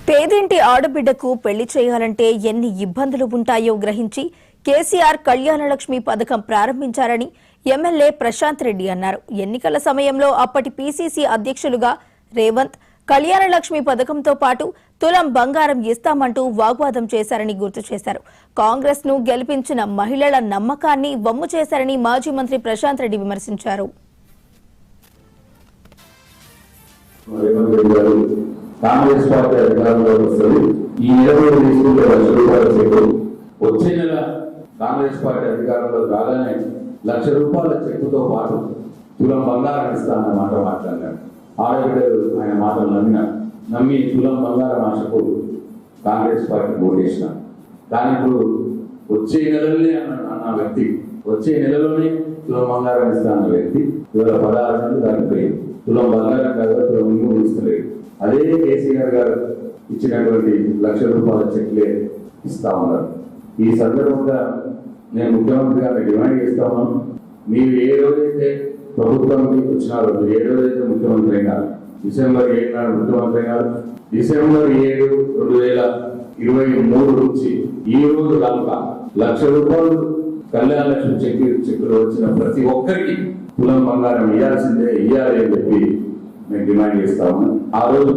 పేదింటి ఆడబిడ్డకు పెళ్లి చేయాలంటే ఎన్ని ఇబ్బందులు ఉంటాయో గ్రహించి కేసీఆర్ కళ్యాణలక్ష్మి పథకం ప్రారంభించారని ఎమ్మెల్యే ప్రశాంత్ రెడ్డి అన్నారు. ఎన్నికల సమయంలో అప్పటి పీసీసీ అధ్యక్షులుగా రేవంత్ కళ్యాణలక్ష్మి పథకంతో పాటు తులం బంగారం ఇస్తామంటూ వాగ్వాదం చేశారని గుర్తు చేశారు. కాంగ్రెస్ ను గెలిపించిన మహిళల నమ్మకాన్ని వమ్ము చేశారని మాజీ మంత్రి ప్రశాంత్ రెడ్డి విమర్శించారు. కాంగ్రెస్ పార్టీ అధికారంలోకి వస్తుంది. ఈ 20 తీసుకుంటే ₹1,00,000 చెక్. వచ్చే నెల కాంగ్రెస్ పార్టీ అధికారంలో రాగానే ₹1,00,000 చెక్కుతో పాటు తులం బంగారం ఇస్తానన్న మాట మాట్లాడినాడు. ఆడబిడ్డలు ఆయన మాటలు నమ్మి తులం బంగారం ఆశకు కాంగ్రెస్ పార్టీ ఓటేసిన. కానీ ఇప్పుడు వచ్చే నెలలోనే అన్న వ్యక్తి, వచ్చే నెలలోనే తులం బంగారం ఇస్తానన్న వ్యక్తి ఇవాళ 16 నెలలు దాటిపోయింది. తులం బంగారం కాదు, తులం ఇంకూ ఇస్తలేదు. అదే కేసీఆర్ గారు ఇచ్చినటువంటి ₹1,00,000 చెక్లే ఇస్తా ఉన్నారు. ఈ సందర్భంగా నేను ముఖ్యమంత్రి గారిని డిమాండ్ చేస్తా ఉన్నాను. మీరు ఏ రోజైతే ప్రభుత్వానికి వచ్చినారో, మీరు ఏ రోజైతే ముఖ్యమంత్రి అయినారు, డిసెంబర్ 7 నాడు ముఖ్యమంత్రి అయినారు. డిసెంబర్ 7, 2023 నుంచి ఈ రోజు దాకా ₹1,00,000 కళ్యాణ లక్ష్మి చెక్కులు వచ్చిన ప్రతి ఒక్కరికి తులం బంగారం ఇవ్వాల్సిందే, ఇవ్వాలి అని చెప్పి మేము డిమాండ్ చేస్తా ఉన్నాం. ఆ రోజు